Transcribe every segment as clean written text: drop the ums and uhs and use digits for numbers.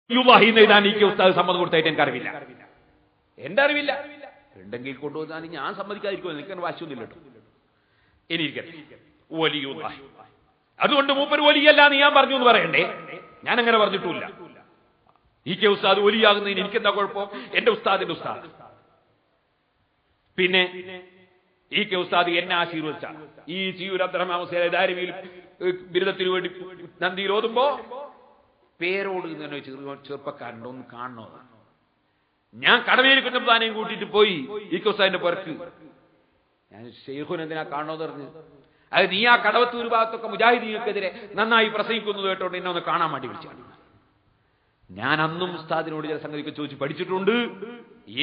എഴുതാൻ ഈ ഉസ്താദ് സമ്മതം കൊടുത്തായിട്ട് എനിക്ക് അറിവില്ല, എന്റെ അറിവില്ല. ഉണ്ടെങ്കിൽ കൊണ്ടുവന്നാൽ ഞാൻ സമ്മതിക്കാതിരിക്കുമോ, എനിക്ക് വാശിയൊന്നുമില്ല കേട്ടോ. എനിക്കറിയാം വലിയുല്ലാഹി. അതുകൊണ്ട് മൂപ്പര് വലിയല്ല എന്ന് ഞാൻ പറഞ്ഞു എന്ന് പറയണ്ടേ? ഞാൻ അങ്ങനെ പറഞ്ഞിട്ടില്ല. ഈ കെ ഉസ്താദ് വലിയാകുന്നതിന് എനിക്കെന്താ കുഴപ്പം? എന്റെ ഉസ്താദിന്റെ ഉസ്താദ്. പിന്നെ ഈ കെ ഉസ്താദ് എന്നെ ആശീർവദിച്ച ഈ ചിയൂർ അബ്ദുറഹ്മാൻ ഹുസൈൻ ദാരിമിയിൽ ബിരുദത്തിന് വേണ്ടി നന്ദിയിൽ ഓതുമ്പോ പേരോട് തന്നെ ചെറുപ്പക്കാരൻ്റെ ഒന്ന് കാണണമെന്നാണ്. ഞാൻ കടമേരിക്കുന്ന താനെയും കൂട്ടിയിട്ട് പോയി ഈ കെ ഉസ്താദിന്റെ പുറത്ത്. ഞാൻ ഷെയ്ഖുൻ എന്തിനാ കാണണമെന്ന് പറഞ്ഞു. അത് നീ ആ കടവത്തൂർ ഭാഗത്തൊക്കെ മുജാഹിദീങ്ങൾക്കെതിരെ നന്നായി പ്രസംഗിക്കുന്നത് കേട്ടോണ്ട് എന്നെ ഒന്ന് കാണാൻ വേണ്ടി വിളിച്ചാണ്. ഞാൻ അന്നും ഉസ്താദിനോട് ചില സംഗതിയൊക്കെ ചോദിച്ച് പഠിച്ചിട്ടുണ്ട്.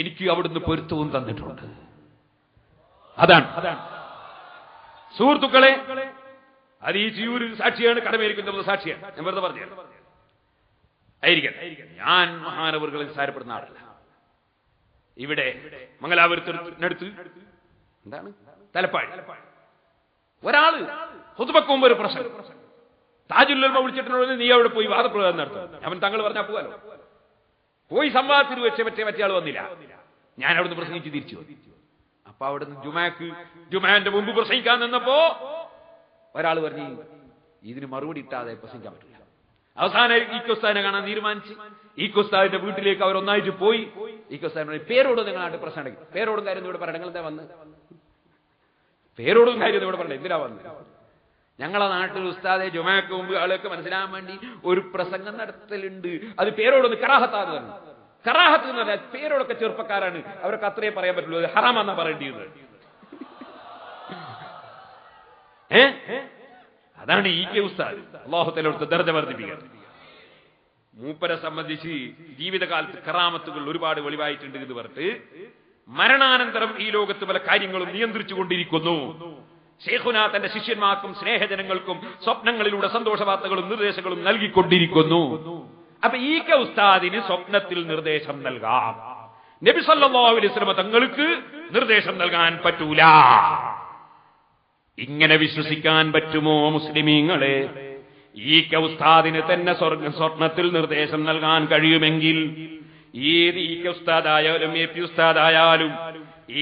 എനിക്ക് അവിടുന്ന് പൊരുത്തവും തന്നിട്ടുണ്ട്. അതാണ് സുഹൃത്തുക്കളെ, അത് ഈ ചിയൂർ സാക്ഷിയാണ്, കടമേരിക്കുന്ന സാക്ഷിയാണ്. ഞാൻ വെറുതെ പറഞ്ഞു ആയിരിക്കട്ടെ. ഞാൻ മഹാനവറുകളെ നിസ്സാരപ്പെടുന്ന ആളല്ല. ഇവിടെ മംഗലാപുരത്തിനടുത്ത് എന്താണ് തലപ്പാടി ഒരാള് ഹുതുബക്ക് മുമ്പ് ഒരു പ്രസംഗം താജുൽ ഉലമ വിളിച്ചിട്ടുണ്ടോ, നീ അവിടെ പോയി വാദപ്രയോഗം നടത്തും. അവൻ തങ്ങൾ പറഞ്ഞാൽ പോകാലോ. പോയി സംവാദത്തിന് വെച്ച മറ്റേ ആൾ വന്നില്ല. ഞാൻ അവിടുന്ന് പ്രസംഗിച്ച് തിരിച്ചു വന്നു. അപ്പൊ അവിടുന്ന് ജുമാന്റെ മുമ്പ് പ്രസംഗിക്കാൻ നിന്നപ്പോ ഒരാൾ പറഞ്ഞു ഇതിന് മറുപടി ഇട്ടാതെ പ്രസംഗിക്കാൻ പറ്റില്ല. അവസാനം ഈ ഉസ്താദിനെ കാണാൻ തീരുമാനിച്ച് ഈ ഉസ്താദിന്റെ വീട്ടിലേക്ക് അവർ ഒന്നായിട്ട് പോയി. ഈ ഉസ്താദിനോട് പേരോട് നിങ്ങളായിട്ട് പ്രശ്നം ഉണ്ടെങ്കിൽ പേരോടും കാര്യം ഇവിടെ പറയണം. നിങ്ങൾ എന്താ വന്ന് പേരോടും കാര്യം ഇവിടെ പറയണം, എന്തിനാ വന്ന്? ഞങ്ങളെ നാട്ടിൽ ഉസ്താദെ ജുമാക്ക് മുമ്പ് ആളൊക്കെ മനസ്സിലാകാൻ വേണ്ടി ഒരു പ്രസംഗം നടത്തലുണ്ട്. അത് പേരോടൊന്ന് കറാഹത്താന്ന് പറഞ്ഞു. കറാഹത്ത് എന്ന് പറഞ്ഞാൽ പേരോടൊക്കെ ചെറുപ്പക്കാരാണ്, അവർക്ക് അത്രയും പറയാൻ പറ്റുള്ളൂ. അത് ഹറാമാന്നാ പറയേണ്ടിയത്. അതാണ് ഈ കെ ഉസ്താദ്. അല്ലാഹു തആല അവിടുത്തെ ദർജ വർദ്ധിപ്പിക്കുക. മൂപ്പരെ സംബന്ധിച്ച് ജീവിതകാലത്ത് കറാമത്തുകൾ ഒരുപാട് വെളിവായിട്ടുണ്ട് എന്ന് പറഞ്ഞിട്ട് മരണാനന്തരം ഈ ലോകത്ത് പല കാര്യങ്ങളും നിയന്ത്രിച്ചു കൊണ്ടിരിക്കുന്നു. ശൈഖുന തന്റെ ശിഷ്യന്മാർക്കും സ്നേഹജനങ്ങൾക്കും സ്വപ്നങ്ങളിലൂടെ സന്തോഷവാർത്തകളും നിർദ്ദേശങ്ങളും നൽകിക്കൊണ്ടിരിക്കുന്നു. അപ്പൊ ഈ കെ ഉസ്താദിന് സ്വപ്നത്തിൽ നിർദ്ദേശം നൽകാം. നബി സല്ലല്ലാഹു അലൈഹി വസല്ലം തങ്ങൾക്ക് നിർദ്ദേശം നൽകാൻ പറ്റൂല. ഇങ്ങനെ വിശ്വസിക്കാൻ പറ്റുമോ മുസ്ലിമീങ്ങളെ? ഈ കെ ഉസ്താദിന് തന്നെ സ്വപ്നത്തിൽ നിർദ്ദേശം നൽകാൻ കഴിയുമെങ്കിൽ ഏത് ഈ കെ ഉസ്താദായാലും എ പി ഉസ്താദായാലും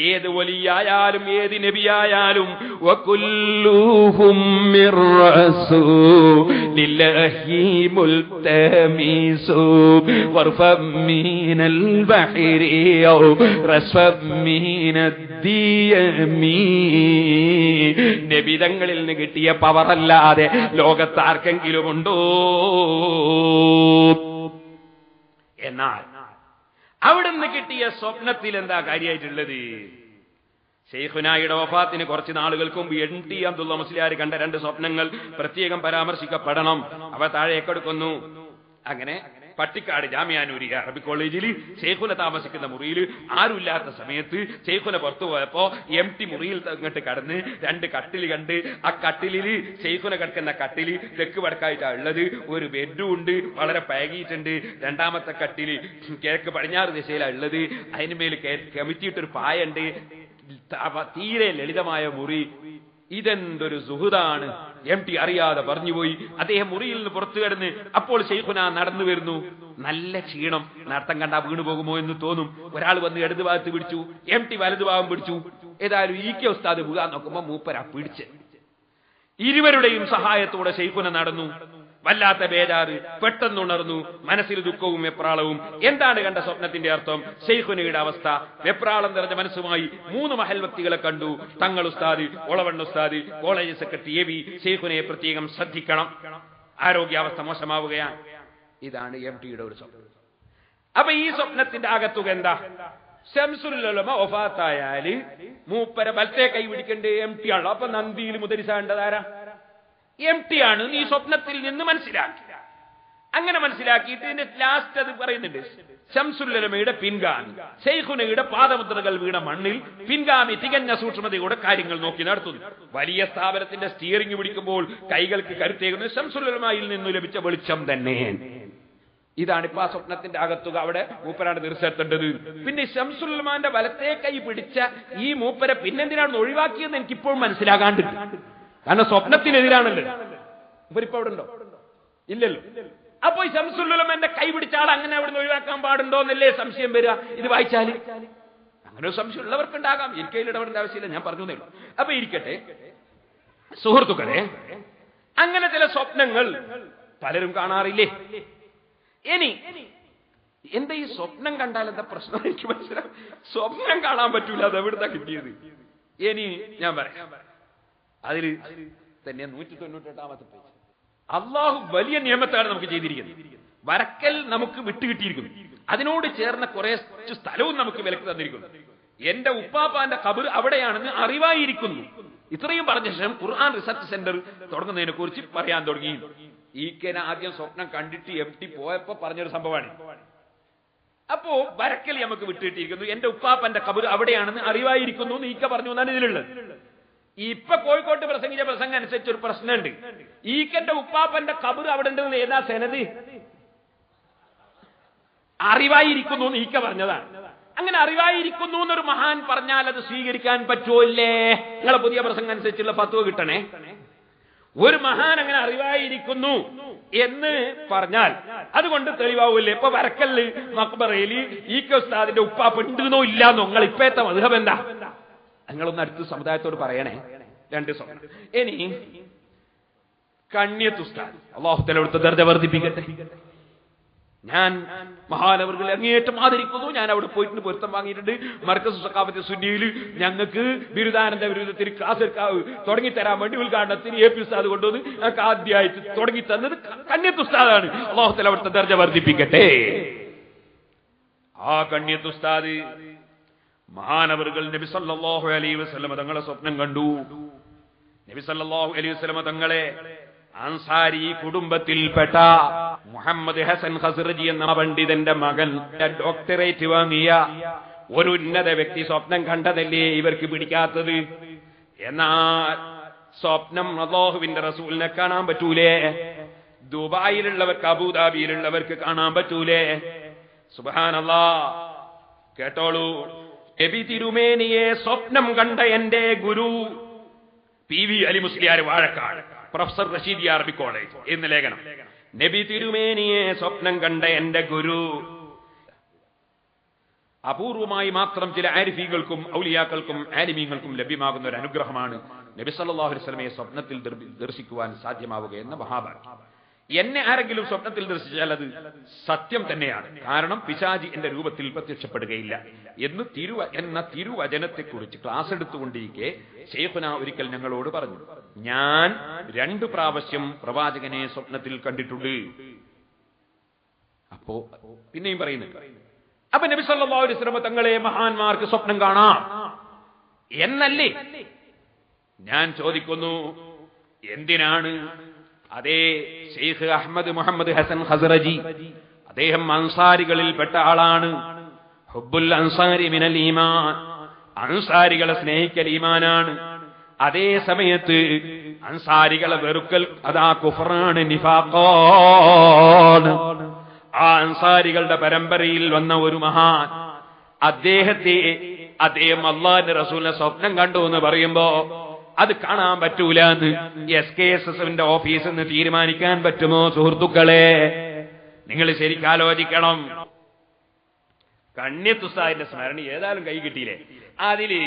ഏത് വലിയായാലും ഏത് നബിയായാലും വകുല്ലുഹും മിർ റസൂലില്ലാഹി മുൽതമിസു വർഫം മിനൽ ബഹരി ഔ റസ്ഫം മിനദ്ദിയമി. നബി തങ്ങളിൽ നിന്ന് കിട്ടിയ പവറല്ലാതെ ലോകത്ത് ആർക്കെങ്കിലും ഉണ്ടോ? എന്നാൽ അവിടുന്ന് കിട്ടിയ സ്വപ്നത്തിൽ എന്താ കാര്യമായിട്ടുള്ളത്? ശൈഖുനായുടെ വഫാത്തിന് കുറച്ച് നാളുകൾക്ക് മുമ്പ് NT അബ്ദുള്ള മുസ്ലിയാർ കണ്ട 2 സ്വപ്നങ്ങൾ പ്രത്യേകം പരാമർശിക്കപ്പെടണം. അവ താഴേക്കെടുക്കുന്നു. അങ്ങനെ പട്ടിക്കാട് ജാമിയാനൂരി അറബി കോളേജിൽ ശൈഖുന താമസിക്കുന്ന മുറിയിൽ ആരുമില്ലാത്ത സമയത്ത് ശൈഖുന പുറത്തു പോയപ്പോ MT മുറിയിൽ അങ്ങോട്ട് കടന്ന് 2 കട്ടിൽ കണ്ട് ആ കട്ടിലിൽ ശൈഖുന കിടക്കുന്ന കട്ടിൽ തെക്ക് വടക്കായിട്ടാണ് ഉള്ളത്. ഒരു ബെഡും ഉണ്ട്, വളരെ പഴകിയിട്ടുണ്ട്. രണ്ടാമത്തെ കട്ടിൽ കിഴക്ക് പടിഞ്ഞാറ് ദിശയിലാണ് ഉള്ളത്. അതിനുമേൽ കമിറ്റിയിട്ടൊരു പായുണ്ട്. തീരെ ലളിതമായ മുറി. ഇതെന്തൊരു സുഹൃതാണ്. MT അറിയാതെ പറഞ്ഞുപോയി. അദ്ദേഹം മുറിയിൽ നിന്ന് പുറത്തു കിടന്ന് അപ്പോൾ ശൈഖുന നടന്നു വരുന്നു. നല്ല ക്ഷീണം, നടത്തം കണ്ടാ വീണു പോകുമോ എന്ന് തോന്നും. ഒരാൾ വന്ന് ഇടതു ഭാഗത്ത് പിടിച്ചു, MT വലതു ഭാഗം പിടിച്ചു. ഏതായാലും ഈ കെ ഉസ്താദ് വീഴാൻ നോക്കുമ്പോ മൂപ്പരാ പിടിച്ച്. ഇരുവരുടെയും സഹായത്തോടെ ശൈഖുന നടന്നു. വല്ലാത്ത ബേജാറ്, പെട്ടെന്നുണർന്നു. മനസ്സിൽ ദുഃഖവും വെപ്രാളവും. എന്താണ് കണ്ട സ്വപ്നത്തിന്റെ അർത്ഥം? ശൈഖുനയുടെ അവസ്ഥ. വെപ്രാളം നിറഞ്ഞ മനസ്സുമായി 3 മഹൽ വ്യക്തികളെ കണ്ടു. തങ്ങൾ ഉസ്താദ്, ഒളവണ്ണ ഉസ്താദ്, കോളേജ് സെക്രട്ടറി AV. ശൈഖുനയെ പ്രത്യേകം ശ്രദ്ധിക്കണം, ആരോഗ്യാവസ്ഥ മോശമാവുകയാണ്. ഇതാണ് MTയുടെ ഒരു സ്വപ്നം. അപ്പൊ ഈ സ്വപ്നത്തിന്റെ ആകത്തുക എന്താ? ശംസുൽ ഉലമ വഫാത്തായാല് മൂപ്പരെ വലത്തെ കൈ പിടിക്കേണ്ടത് MT ആണ്. അപ്പൊ നന്ദിയിൽ മുദരിസാണ്ടതാരാ? MT ആണ്. നീ സ്വപ്നത്തിൽ നിന്ന് മനസ്സിലാക്കി. അങ്ങനെ മനസ്സിലാക്കിയിട്ട് ഇതിന്റെ ലാസ്റ്റ് അത് പറയുന്നുണ്ട്. ശംസുൽ ഉലമയുടെ പിൻഗാമി ശൈഖുനയുടെ പാദമുദ്രകൾ വീണ മണ്ണിൽ പിൻഗാമി തികഞ്ഞ സൂക്ഷ്മതയോടെ കാര്യങ്ങൾ നോക്കി നടത്തുന്നു. വലിയ സ്ഥാപനത്തിന്റെ സ്റ്റിയറിംഗ് പിടിക്കുമ്പോൾ കൈകൾക്ക് കരുത്തേകുന്നത് ശംസുൽ ഉലമയിൽ നിന്ന് ലഭിച്ച വെളിച്ചം തന്നെ. ഇതാണ് ഇപ്പൊ ആ സ്വപ്നത്തിന്റെ അകത്തുക. അവിടെ മൂപ്പരാണ് തീർച്ചയായിട്ടുണ്ടത്. പിന്നെ ശംസുൽ ഉലമാന്റെ വലത്തെ കൈ പിടിച്ച ഈ മൂപ്പരെ പിന്നെന്തിനാണ് ഒഴിവാക്കിയെന്ന് എനിക്കിപ്പോഴും മനസ്സിലാകാണ്ട്. കാരണം സ്വപ്നത്തിനെതിരാണല്ലോ. ഇവരിപ്പോ അവിടെ ഉണ്ടോ? ഇല്ലല്ലോ. അപ്പൊ ഈ ശംസുൽ എന്റെ കൈ പിടിച്ച ആൾ അങ്ങനെ അവിടുന്ന് ഒഴിവാക്കാൻ പാടുണ്ടോ എന്നല്ലേ സംശയം വരിക ഇത് വായിച്ചാൽ? അങ്ങനെ ഒരു സംശയം ഉള്ളവർക്കുണ്ടാകാം, എനിക്ക് ഇടപെടേണ്ട ആവശ്യമില്ല, ഞാൻ പറഞ്ഞതേ ഉള്ളൂ. അപ്പൊ ഇരിക്കട്ടെ സുഹൃത്തുക്കളെ, അങ്ങനെ ചില സ്വപ്നങ്ങൾ പലരും കാണാറില്ലേ? ഇനി എന്താ ഈ സ്വപ്നം കണ്ടാൽ എന്താ പ്രശ്നം എനിക്ക് മനസ്സിലാവും. സ്വപ്നം കാണാൻ പറ്റൂല, അത് എവിടുന്നാ കിട്ടിയത്? ഇനി ഞാൻ പറയാം. അതിൽ തന്നെ 198-ാമത്തെ പേജ്. അള്ളാഹു വലിയ നിയമത്താണ് നമുക്ക് ചെയ്തിരിക്കുന്നത്. വരക്കൽ നമുക്ക് വിട്ടുകിട്ടിയിരിക്കുന്നു, അതിനോട് ചേർന്ന കുറച്ച് സ്ഥലവും നമുക്ക് വിലക്ക് തന്നിരിക്കുന്നു. എന്റെ ഉപ്പാപ്പാന്റെ ഖബർ അവിടെയാണെന്ന് അറിവായിരിക്കുന്നു. ഇത്രയും പറഞ്ഞ ശേഷം ഖുർആൻ റിസർച്ച് സെന്റർ തുടങ്ങുന്നതിനെ കുറിച്ച് പറയാൻ തുടങ്ങി. ഈക്കനെ ആദ്യം സ്വപ്നം കണ്ടിട്ട് എഫ്ടി പോയപ്പോ പറഞ്ഞൊരു സംഭവമാണ്. അപ്പോ വരക്കൽ നമുക്ക് വിട്ടുകിട്ടിയിരിക്കുന്നു, എന്റെ ഉപ്പാപ്പന്റെ ഖബർ അവിടെയാണെന്ന് അറിവായിരിക്കുന്നു എന്ന് ഈക്ക പറഞ്ഞു എന്നാണ് ഇതിലുള്ളത്. ഇപ്പൊ കോഴിക്കോട്ട് പ്രസംഗിച്ച പ്രസംഗം അനുസരിച്ച് ഒരു പ്രശ്നമുണ്ട്. ഈക്കന്റെ ഉപ്പാപ്പന്റെ ഖബർ അവിടെ ഉണ്ടെന്ന് ഏതാ സെനത്? അറിവായിരിക്കുന്നു എന്ന് ഈക്ക പറഞ്ഞതാണ്. അങ്ങനെ അറിവായിരിക്കുന്നു എന്നൊരു മഹാൻ പറഞ്ഞാൽ അത് സ്വീകരിക്കാൻ പറ്റുമല്ലേ? നിങ്ങളെ പുതിയ പ്രസംഗം അനുസരിച്ചുള്ള ഫത്വ കിട്ടണേ. ഒരു മഹാൻ അങ്ങനെ അറിവായിരിക്കുന്നു എന്ന് പറഞ്ഞാൽ അതുകൊണ്ട് തെളിവാവൂല്ലേ? ഇപ്പൊ വരക്കല്ല് മക്ബറയില് ഈക്ക ഉസ്താദിന്റെ ഉപ്പാപ്പ ഉണ്ടെന്നോ ഇല്ലാന്നോ നിങ്ങൾ ഇപ്പത്തെ മദ്ഹബ് എന്താ? നിങ്ങളൊന്ന് അടുത്ത സമുദായത്തോട് പറയണേ. 2 സ്വപ്നം. ഇനി കണ്യത്ത് ഉസ്താദ്, അല്ലാഹു തആല അവിടുത്തെ ദർജ വർദ്ധിപ്പിക്കട്ടെ. ഞാൻ മഹാനവർകളെ അങ്ങേയറ്റം ആദരിക്കുന്നു. ഞാൻ അവിടെ പോയിട്ട് പൊരുത്തം വാങ്ങിയിട്ടുണ്ട്. മർക്കസ് സഖാഫത്ത് സുന്നിയിൽ ഞങ്ങൾക്ക് ബിരുദാനന്ദ ബിരുദത്തിന് ക്ലാസ് തുടങ്ങിത്തരാൻ വേണ്ടി ഉദ്ഘാടനത്തിന് AP ഉസ്താദ് കൊണ്ടുവന്ന് ഞങ്ങൾക്ക് ആദ്യമായിട്ട് തുടങ്ങി തന്നത് കണ്യത്ത് ഉസ്താദാണ്. അല്ലാഹു തആല അവിടുത്തെ ദർജ വർദ്ധിപ്പിക്കട്ടെ. ആ കണ്യത്ത് ഉസ്താദ് മഹാനവറുകൾ നബി സല്ലല്ലാഹു അലൈഹി വസല്ലം തങ്ങളെ സ്വപ്നം കണ്ടു. നബി സല്ലല്ലാഹു അലൈഹി വസല്ലം തങ്ങളെ അൻസാരി കുടുംബത്തിൽപ്പെട്ട മുഹമ്മദ് ഹസൻ ഖസ്റജി എന്ന പണ്ഡിതന്റെ മകൻ ഡോക്ടറേറ്റ് വാങ്ങിയ ഒരു ഉന്നത വ്യക്തി സ്വപ്നം കണ്ടതല്ലേ ഇവർക്ക് പിടിക്കാത്തത്? എന്നാൽ സ്വപ്നം അല്ലാഹുവിന്റെ റസൂലിനെ കാണാൻ പറ്റൂലേ? ദുബായിലുള്ളവർക്ക് അബൂദാബിയിലുള്ളവർക്ക് കാണാൻ പറ്റൂലേ? സുബ്ഹാനല്ലാഹ്. കേട്ടോളൂ, നബി തിരുമേനിയെ സ്വപ്നം കണ്ട എന്റെ ഗുരു PV അലി മുസ്ലിയാർ വാഴക്കാട്, പ്രൊഫസർ റഷീദ് അറബി കോളേജ് എന്ന ലേഖനം. നബി തിരുമേനിയെ സ്വപ്നം കണ്ട എന്റെ ഗുരു. അപൂർവമായി മാത്രം ചില ആരിഫീകൾക്കും ഔലിയാക്കൾക്കും ആലിമീങ്ങൾക്കും ലഭ്യമാകുന്ന ഒരു അനുഗ്രഹമാണ് നബി സല്ലല്ലാഹു അലൈഹി വസല്ലമയെ സ്വപ്നത്തിൽ ദർശിക്കുവാൻ സാധ്യമാവുക എന്ന മഹാഭാഗ്യം. എന്നെ ആരെങ്കിലും സ്വപ്നത്തിൽ ദർശിച്ചാൽ അത് സത്യം തന്നെയാണ്. കാരണം പിശാചി എന്റെ രൂപത്തിൽ പ്രത്യക്ഷപ്പെടുകയില്ല എന്ന തിരുവചനത്തെക്കുറിച്ച് ക്ലാസ് എടുത്തുകൊണ്ടിരിക്കെ ശൈഖുന ഒരിക്കൽ ഞങ്ങളോട് പറഞ്ഞു, ഞാൻ 2 പ്രാവശ്യം പ്രവാചകനെ സ്വപ്നത്തിൽ കണ്ടിട്ടുണ്ട്. അപ്പോ പിന്നെയും പറയുന്നു, അപ്പൊ നബി സല്ലല്ലാഹു അലൈഹി വസല്ലം തങ്ങളെ മഹാന്മാർക്ക് സ്വപ്നം കാണാം എന്നല്ലേ? ഞാൻ ചോദിക്കുന്നു, എന്തിനാണ്? അതേ Sheikh Ahmad Muhammad Hasan Khazraji, അദ്ദേഹം അൻസാരികളിൽപ്പെട്ട ആളാണ്. ഹുബ്ബുൽ അൻസാരി മിനൽ ഈമാൻ, അൻസാരികളെ സ്നേഹിക്കൽ ഈമാനാണ്. അതേ സമയത്ത് അൻസാരികളെ വെറുക്കൽ അതാ കുഫറാണ്, നിഫാഖാണ്. ആ അൻസാരികളുടെ പരമ്പരയിൽ വന്ന ഒരു മഹാൻ അദ്ദേഹം അല്ലാഹുവിന്റെ റസൂലിനെ സ്വപ്നം കണ്ടു എന്ന് പറയുമ്പോ അത് കാണാൻ പറ്റൂല എന്ന് SKSSന്റെ ഓഫീസിൽ നിന്ന് തീരുമാനിക്കാൻ പറ്റുമോ? സുഹൃത്തുക്കളെ, നിങ്ങൾ ശരിക്കാലോചിക്കണം. കണ്യത്ത് ഉസ്താദിന്റെ സ്മരണ ഏതായാലും കൈ കിട്ടിയില്ലേ? അതില്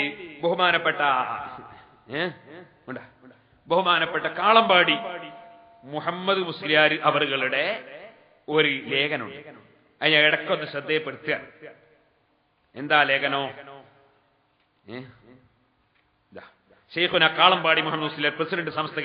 ബഹുമാനപ്പെട്ട കാളമ്പാടി മുഹമ്മദ് മുസ്ലിയാർ അവറുകളുടെ ഒരു ലേഖനമുണ്ട്. അത് ഞാൻ ഇടയ്ക്കൊന്ന് ശ്രദ്ധയപ്പെടുത്തുക. എന്താ ലേഖനോ? ശൈഖുന കാളമ്പാടി മുഹമ്മദ് മുസ്ലിയാർ, പ്രസിഡന്റ് സംസ്ഥ